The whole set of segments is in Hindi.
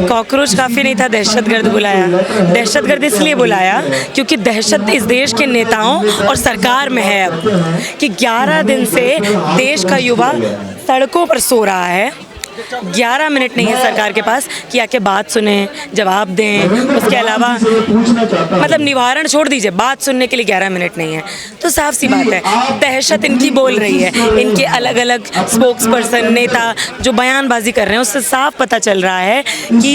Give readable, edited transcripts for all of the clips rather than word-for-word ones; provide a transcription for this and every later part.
कॉकरोच काफ़ी नहीं था, दहशतगर्द बुलाया। दहशतगर्द इसलिए बुलाया क्योंकि दहशत इस देश के नेताओं और सरकार में है अब, कि 11 दिन से देश का युवा सड़कों पर सो रहा है। 11 मिनट नहीं है सरकार के पास कि आके बात सुने, जवाब दें। उसके अलावा मतलब निवारण छोड़ दीजिए, बात सुनने के लिए 11 मिनट नहीं है। तो साफ सी बात है, दहशत इनकी बोल रही है। इनके अलग अलग स्पोक्स पर्सन, नेता जो बयानबाजी कर रहे हैं, उससे साफ पता चल रहा है कि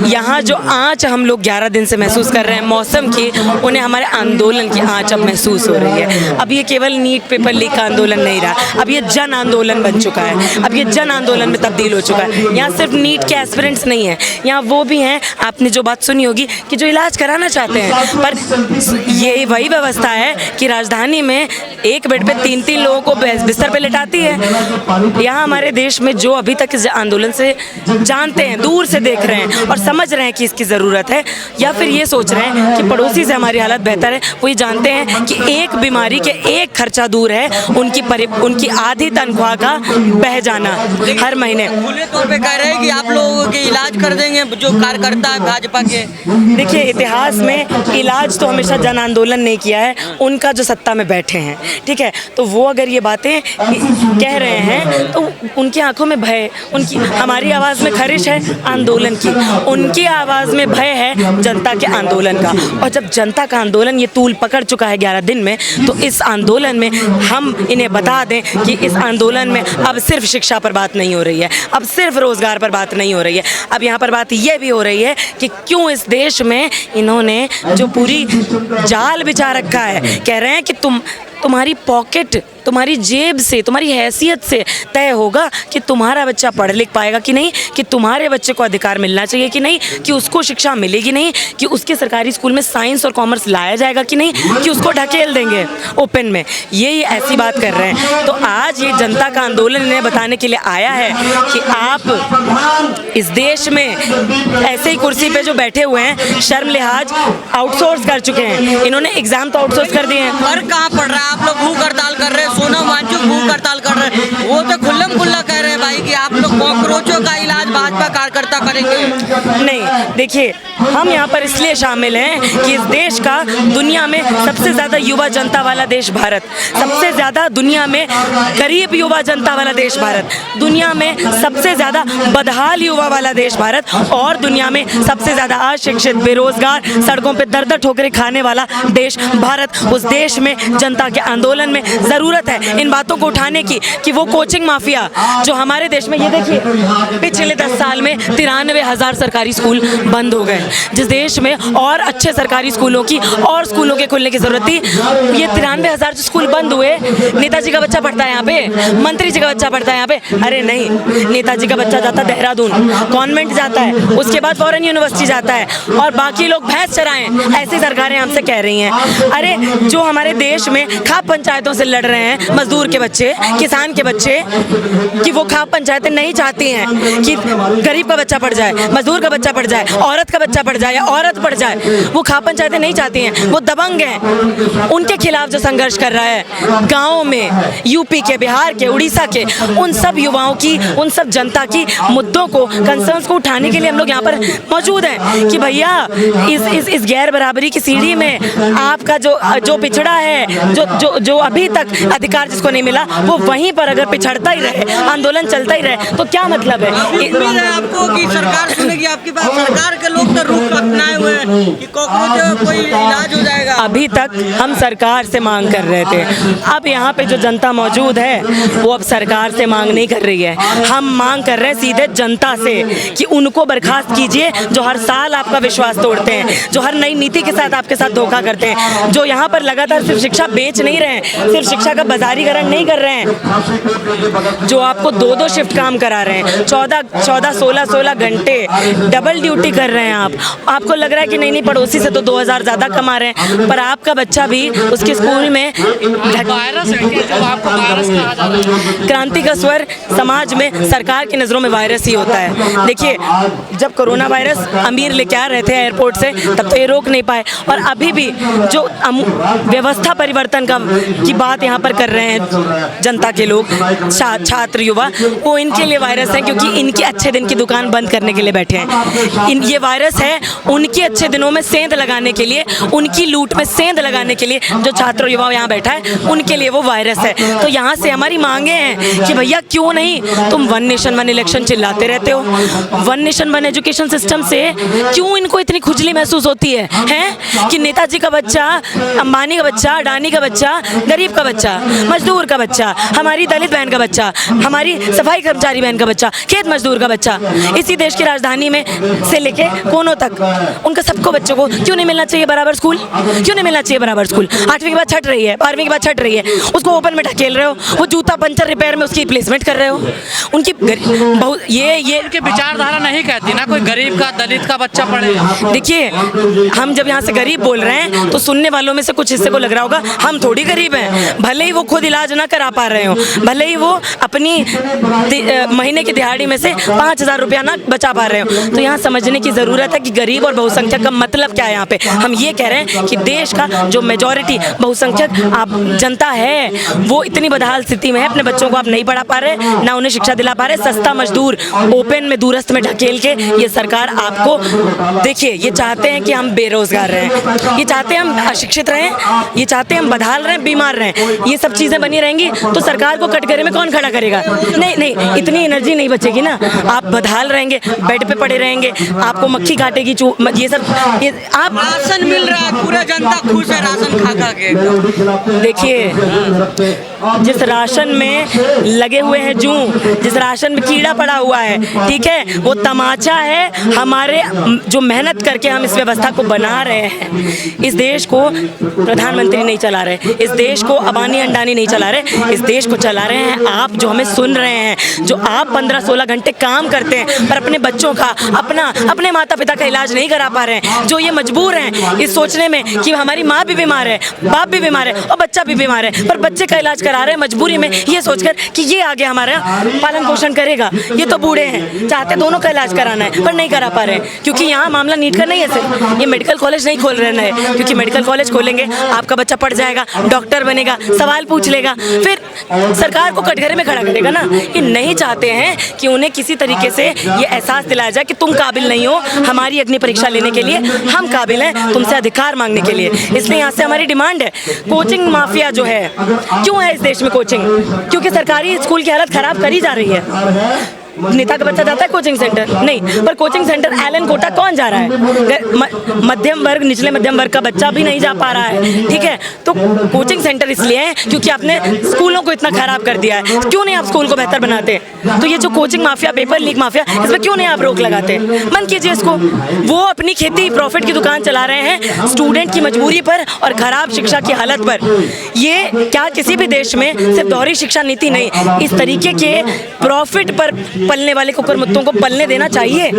यहाँ जो आँच हम लोग 11 दिन से महसूस कर रहे हैं मौसम की, उन्हें हमारे आंदोलन की आँच अब महसूस हो रही है। अब ये केवल नीट पेपर लीक का आंदोलन नहीं रहा, अब ये जन आंदोलन बन चुका है। अब ये जन आंदोलन में तब्दील हो चुका है। यहाँ सिर्फ नीट के एस्पिरेंट्स नहीं है, यहाँ वो भी हैं, आपने जो बात सुनी होगी, कि जो इलाज कराना चाहते हैं। पर ये वही व्यवस्था है कि राजधानी में एक बेड पे 3-3 लोगों को बिस्तर पे लेटाती है। यहाँ हमारे देश में जो अभी तक इस आंदोलन से जानते हैं, दूर से देख रहे हैं और समझ रहे हैं कि इसकी ज़रूरत है, या फिर ये सोच रहे हैं कि पड़ोसी से हमारी हालत बेहतर है, वो ये जानते हैं कि एक बीमारी के एक खर्चा दूर है उनकी आधी तनख्वाह का बह जाना हर महीने। खुले तौर पे कह रहे हैं कि आप लोगों के इलाज कर देंगे जो कार्यकर्ता है भाजपा के। देखिए, इतिहास में इलाज तो हमेशा जन आंदोलन नहीं किया है, उनका जो सत्ता में बैठे हैं, ठीक है। तो वो अगर ये बातें कह रहे हैं तो उनकी आंखों में भय, उनकी हमारी आवाज़ में खरिश है आंदोलन की, उनकी आवाज़ में भय है जनता के आंदोलन का। और जब जनता का आंदोलन ये तूल पकड़ चुका है 11 दिन में, तो इस आंदोलन में हम इन्हें बता दें कि इस आंदोलन में अब सिर्फ शिक्षा पर बात नहीं हो रही है, अब सिर्फ रोजगार पर बात नहीं हो रही है। अब यहाँ पर बात यह भी हो रही है कि क्यों इस देश में इन्होंने जो पूरी जाल बिछा रखा है, कह रहे हैं कि तुम्हारी पॉकेट, तुम्हारी जेब से, तुम्हारी हैसियत से तय होगा कि तुम्हारा बच्चा पढ़ लिख पाएगा कि नहीं, कि तुम्हारे बच्चे को अधिकार मिलना चाहिए कि नहीं, कि उसको शिक्षा मिलेगी नहीं, कि उसके सरकारी स्कूल में साइंस और कॉमर्स लाया जाएगा कि नहीं, कि उसको ढकेल देंगे ओपन में। ये ऐसी बात कर रहे हैं। तो आज ये जनता का आंदोलन इन्हें बताने के लिए आया है कि आप इस देश में ऐसे ही कुर्सी पे जो बैठे हुए हैं, शर्म लिहाज आउटसोर्स कर चुके हैं। इन्होंने एग्जाम तो आउटसोर्स कर दिए हैं। और कहाँ पढ़ रहा है? आप लोग भूख हड़ताल कर रहे हैं, सोनम वांचुक भूख हड़ताल कर रहे हैं, वो तो खुल्लम खुल्ला कह रहे हैं भाई कि आप लोग कॉकरोचों का इलाज भाजपा कार्यकर्ता करेंगे। नहीं, देखिए, हम यहाँ पर इसलिए शामिल हैं कि इस देश का दुनिया में सबसे ज़्यादा युवा जनता वाला देश भारत, सबसे ज़्यादा दुनिया में गरीब युवा जनता वाला देश भारत, दुनिया में सबसे ज़्यादा बदहाल युवा वाला देश भारत, और दुनिया में सबसे ज़्यादा अशिक्षित, बेरोजगार, सड़कों पे दर-दर ठोकरें खाने वाला देश भारत। उस देश में जनता के आंदोलन में ज़रूरत है इन बातों को उठाने की कि वो कोचिंग माफिया जो हमारे देश में, ये देखिए, पिछले 10 साल में 93,000 सरकारी स्कूल बंद हो गए। जिस देश में और अच्छे सरकारी स्कूलों की और स्कूलों के खुलने की ज़रूरत थी, ये 93,000 जो स्कूल बंद हुए, नेताजी का बच्चा पढ़ता है यहाँ पे, मंत्री जी का बच्चा पढ़ता है यहाँ पे। अरे नहीं, नेताजी का बच्चा जाता है देहरादून, कॉन्वेंट जाता है, उसके बाद फॉरेन यूनिवर्सिटी जाता है, और बाकी लोग भैंस चराएं, ऐसी सरकारें हमसे कह रही हैं। अरे जो हमारे देश में खाप पंचायतों से लड़ रहे हैं मजदूर के बच्चे, किसान के बच्चे, कि वो खाप पंचायतें नहीं चाहती हैं कि गरीब का बच्चा पढ़ जाए, मजदूर का बच्चा पढ़ जाए, औरत का बच्चा पढ़ जाए या औरत पढ़ जाए, वो खाप पंचायतें नहीं चाहती हैं, वो दबंग हैं। उनके खिलाफ जो संघर्ष कर रहा है गाँव में, यूपी के, बिहार के, उड़ीसा के, उन सब युवाओं की, उन सब जनता की मुद्दों को, कंसर्न्स को उठाने के लिए हम लोग यहाँ पर मौजूद हैं कि भैया इस गैर बराबरी की सीढ़ी में आपका जो पिछड़ा है, जो अभी तक अधिकार जिसको नहीं मिला, वो वहीं पर अगर पिछड़ता ही रहे, आंदोलन चलता ही रहे, तो क्या मतलब है? उम्मीद है आपको कि सरकार सुनेगी आपकी बात? सरकार के लोग तो रुख अपनाए हुए हैं कि कॉकरोच कोई इलाज हो जाएगा। अभी तक हम सरकार से मांग कर रहे थे, अब यहाँ पे जो जनता मौजूद है वो अब सरकार से मांग नहीं कर रही है। हम मांग कर रहे हैं सीधे जनता से कि उनको बर्खास्त कीजिए जो हर साल आपका विश्वास तोड़ते हैं, जो हर नई नीति के साथ आपके साथ धोखा करते हैं, जो यहाँ पर लगातार सिर्फ शिक्षा बेच नहीं रहे हैं, सिर्फ शिक्षा का बाजारीकरण नहीं कर रहे हैं, जो आपको 2-2 शिफ्ट काम करा रहे हैं, 14 16 घंटे डबल ड्यूटी कर रहे हैं। आपको लग रहा है कि नहीं पड़ोसी से तो 2,000 ज़्यादा कमा रहे हैं, पर आपका बच्चा भी उसके स्कूल में वायरस है, जो आपको वायरस कहा जाता है। क्रांति का स्वर समाज में सरकार की नज़रों में वायरस ही होता है। देखिए, जब कोरोना वायरस अमीर लेके आ रहे थे एयरपोर्ट से, तब तो ये रोक नहीं पाए, और अभी भी जो व्यवस्था परिवर्तन की बात यहाँ पर कर रहे हैं जनता के लोग, छात्र, युवा, वो इनके लिए वायरस है, क्योंकि इनके अच्छे दिन की दुकान बंद करने के लिए बैठे हैं। ये वायरस है उनके अच्छे दिनों में सेंध लगाने के लिए, उनकी लूट में सेंध लगाने के लिए जो छात्र युवा यहाँ बैठा है उनके लिए वो वायरस है। तो यहाँ से हमारी मांगे हैं कि भैया क्यों नहीं तुम वन नेशन वन इलेक्शन चिल्लाते रहते हो, one nation one education system से क्यों इनको इतनी खुजली महसूस होती है, हैं कि नेताजी का बच्चा, अंबानी का बच्चा, अडानी का बच्चा, गरीब का बच्चा, मजदूर का बच्चा, हमारी दलित बहन का बच्चा, हमारी सफाई कर्मचारी बहन का बच्चा, खेत मजदूर का बच्चा, इसी देश की राजधानी में से लेके कोनों तक उनका सबको बच्चों को क्यों नहीं मिलना चाहिए बराबर स्कूल, क्यों नहीं मिलना चाहिए बराबर स्कूल। 8वीं के बाद छट रही है, 12वीं के बाद छट रही है, उसको ओपन में ढकेल रहे हो, वो जूता पंचर रिपेयर में उसकी प्लेसमेंट कर रहे हो। उनकी बहुत ये उनकी विचारधारा नहीं कहती ना कोई गरीब का दलित का बच्चा पढ़े। देखिए, हम जब यहाँ से गरीब बोल रहे हैं तो सुनने वालों में से कुछ हिस्से को लग रहा होगा हम थोड़ी गरीब हैं, भले ही वो खुद इलाज ना करा पा रहे हो, भले ही वो अपनी महीने की दिहाड़ी में से 5,000 रुपया ना बचा पा रहे हो। तो यहाँ समझने की ज़रूरत है कि गरीब और बहुसंख्यक का मतलब क्या है। यहाँ पे हम ये कह रहे हैं कि देश का जो मेजॉरिटी बहुसंख्यक आप जनता है वो इतनी बदहाल स्थिति में है, अपने बच्चों को आप नहीं पढ़ा पा रहे, ना उन्हें शिक्षा दिला पा रहे, सस्ता मजदूर ओपन में दूरस्थ में ढकेल के ये सरकार आपको, देखिए ये चाहते हैं कि हम बेरोजगार रहें, ये चाहते हैं हम अशिक्षित रहें, ये चाहते हैं हम बदहाल रहें, बीमार रहें। ये सब चीज़ें बनी रहेंगी तो सरकार को कटघरे में कौन खड़ा करेगा? नहीं, इतनी एनर्जी नहीं बचेगी ना। आप बदहाल रहेंगे, बेड पे पड़े रहेंगे, आपको मक्खी काटेगी, ये सब आप राशन मिल रहा है, पूरा जनता खुश है राशन खा के। देखिए, जिस राशन में लगे हुए हैं जूं, जिस राशन में कीड़ा पड़ा हुआ है, ठीक है, वो तमाचा है हमारे जो मेहनत करके हम इस व्यवस्था को बना रहे हैं। इस देश को प्रधानमंत्री नहीं चला रहे, इस देश को अबानी अंडानी नहीं चला रहे, इस देश को चला रहे हैं आप जो हमें सुन रहे हैं, जो आप 15-16 घंटे काम करते हैं पर अपने बच्चों का, अपने माता पिता का इलाज नहीं करा पा रहे हैं, जो ये मजबूर हैं इस सोचने में कि हमारी माँ भी बीमार है, बाप भी बीमार है और बच्चा भी बीमार है, पर बच्चे का इलाज करा रहे हैं मजबूरी में, ये सोचकर कि ये आगे हमारा पालन पोषण करेगा। ये तो बूढ़े हैं, चाहते दोनों का इलाज कराना है पर नहीं करा पा रहे हैं, क्योंकि यहाँ मामला नीट का नहीं है सिर्फ, ये मेडिकल कॉलेज नहीं खोल रहे हैं, क्योंकि मेडिकल कॉलेज खोलेंगे आपका बच्चा पढ़ जाएगा, डॉक्टर बनेगा, सवाल पूछ लेगा, फिर सरकार को कटघरे में खड़ा करेगा ना। ये नहीं चाहते हैं कि उन्हें किसी तरीके से ये एहसास दिलाया जाए कि तुम काबिल नहीं हो हमारी अग्नि परीक्षा लेने के लिए, हम काबिल हैं तुमसे अधिकार मांगने के लिए। इसलिए यहाँ से हमारी डिमांड है, कोचिंग माफिया जो है, क्यों है इस देश में कोचिंग? क्योंकि सरकारी स्कूल की हालत खराब करी जा रही है। नेता का बच्चा जाता है कोचिंग सेंटर? नहीं, पर कोचिंग सेंटर एलन कोटा कौन जा रहा है? मध्यम वर्ग, निचले मध्यम वर्ग का बच्चा भी नहीं जा पा रहा है, ठीक है। तो कोचिंग सेंटर इसलिए है क्योंकि आपने स्कूलों को इतना खराब कर दिया है। क्यों नहीं आप स्कूल को बेहतर बनाते? तो ये जो coaching mafia, paper leak mafia, इस पर क्यों नहीं आप रोक लगाते? बंद कीजिए इसको। वो अपनी खेती प्रॉफिट की दुकान चला रहे हैं स्टूडेंट की मजबूरी पर और खराब शिक्षा की हालत पर। ये क्या किसी भी देश में सिर्फ दोहरी शिक्षा नीति नहीं, इस तरीके के प्रॉफिट पर पलने वाले कुकर मुत्तों को पलने देना चाहिए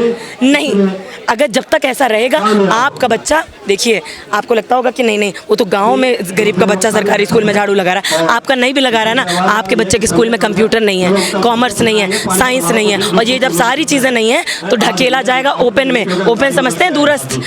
नहीं। अगर जब तक ऐसा रहेगा आपका बच्चा, देखिए आपको लगता होगा कि नहीं वो तो गांव में गरीब का बच्चा सरकारी स्कूल में झाड़ू लगा रहा है, आपका नहीं भी लगा रहा है ना, आपके बच्चे के स्कूल में कंप्यूटर नहीं है, कॉमर्स नहीं है, साइंस नहीं है, और ये जब सारी चीज़ें नहीं है तो ढकेला जाएगा ओपन में। ओपन समझते हैं दूरस्थ।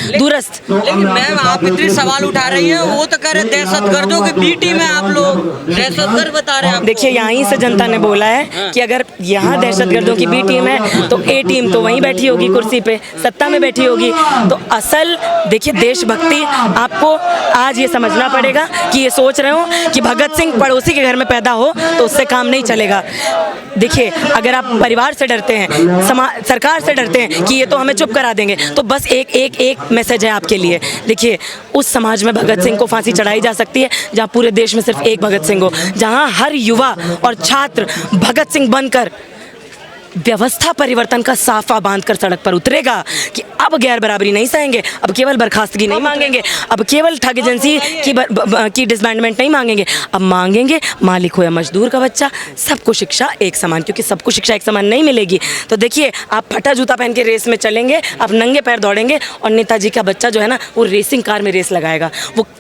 लेकिन मैम आप इतने सवाल उठा रही हैं, वो तो कह रहे दहशतगर्दों की बी टीम है, आप लोग दहशतगर्द बता रहे हैं। देखिए यहीं से जनता ने बोला है कि अगर यहाँ दहशतगर्दों की बी टीम है तो ए टीम तो वहीं बैठी होगी, कुर्सी पे सत्ता में बैठी होगी। तो असल देखिए देशभक्ति आपको आज ये समझना पड़ेगा कि ये सोच रहे हो कि भगत सिंह पड़ोसी के घर में पैदा हो तो उससे काम नहीं चलेगा। देखिए अगर आप परिवार से डरते हैं, सरकार से डरते हैं कि ये तो हमें चुप करा देंगे, तो बस एक मैसेज है आपके लिए। देखिए उस समाज में भगत सिंह को फांसी चढ़ाई जा सकती है जहाँ पूरे देश में सिर्फ एक भगत सिंह हो, जहाँ हर युवा और छात्र भगत सिंह बनकर व्यवस्था परिवर्तन का साफा बांधकर सड़क पर उतरेगा कि अब गैर बराबरी नहीं सहेंगे, अब केवल बर्खास्तगी नहीं मांगेंगे, अब केवल ठग एजेंसी की डिसबैंडमेंट नहीं मांगेंगे, अब मांगेंगे मालिक हो या मजदूर का बच्चा सबको शिक्षा एक समान, क्योंकि सबको शिक्षा एक समान नहीं मिलेगी। तो देखिए आप फटा जूता पहन के रेस में चलेंगे, आप नंगे पैर दौड़ेंगे और नेताजी का बच्चा जो है ना वो रेसिंग कार में रेस लगाएगा,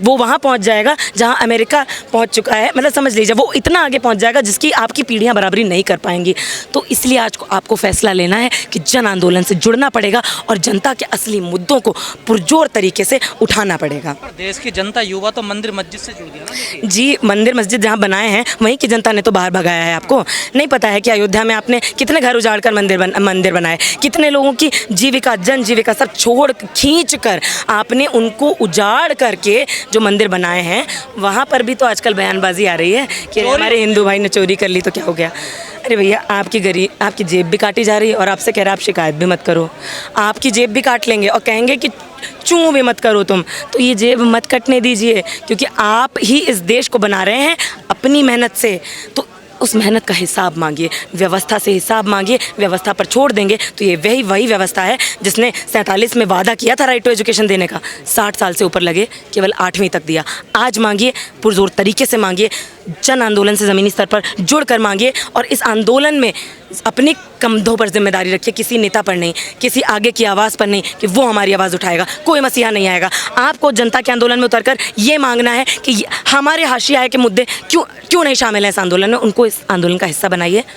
वो वहाँ पहुँच जाएगा जहाँ अमेरिका पहुँच चुका है, मतलब समझ लीजिए वो इतना आगे पहुँच जाएगा जिसकी आपकी पीढ़ियाँ बराबरी नहीं कर पाएंगी। तो इसलिए आज को आपको फैसला लेना है कि जन आंदोलन से जुड़ना पड़ेगा और जनता के असली मुद्दों को पुरजोर तरीके से उठाना पड़ेगा। पर देश की जनता युवा तो मंदिर मस्जिद से जुड़ गया ना देखिए। जी, मंदिर मस्जिद जहाँ बनाए हैं वहीं की जनता ने तो बाहर भगाया है। आपको नहीं पता है कि अयोध्या में आपने कितने घर उजाड़ कर मंदिर बनाए, कितने लोगों की जीविका जन जीविका सब छोड़ खींच कर आपने उनको उजाड़ करके जो मंदिर बनाए हैं, वहाँ पर भी तो आजकल बयानबाजी आ रही है कि हमारे हिंदू भाई ने चोरी कर ली तो क्या हो गया। अरे भैया, आपकी जेब भी काटी जा रही है और आपसे कह रहा है आप शिकायत भी मत करो। आपकी जेब भी काट लेंगे और कहेंगे कि चूं भी मत करो तुम, तो ये जेब मत कटने दीजिए, क्योंकि आप ही इस देश को बना रहे हैं अपनी मेहनत से। तो उस मेहनत का हिसाब मांगिए, व्यवस्था से हिसाब मांगिए। व्यवस्था पर छोड़ देंगे तो ये वही व्यवस्था है जिसने 47 में वादा किया था राइट टू एजुकेशन देने का, 60 साल से ऊपर लगे, केवल 8वीं तक दिया। आज मांगिए, पुरजोर तरीके से मांगिए, जन आंदोलन से ज़मीनी स्तर पर जुड़ कर मांगिए और इस आंदोलन में अपने कंधों पर जिम्मेदारी रखिए, किसी नेता पर नहीं, किसी आगे की आवाज़ पर नहीं कि वो हमारी आवाज़ उठाएगा। कोई मसीहा नहीं आएगा। आपको जनता के आंदोलन में उतरकर ये मांगना है कि हमारे हाशिया के मुद्दे क्यों नहीं शामिल हैं इस आंदोलन में, उनको इस आंदोलन का हिस्सा बनाइए।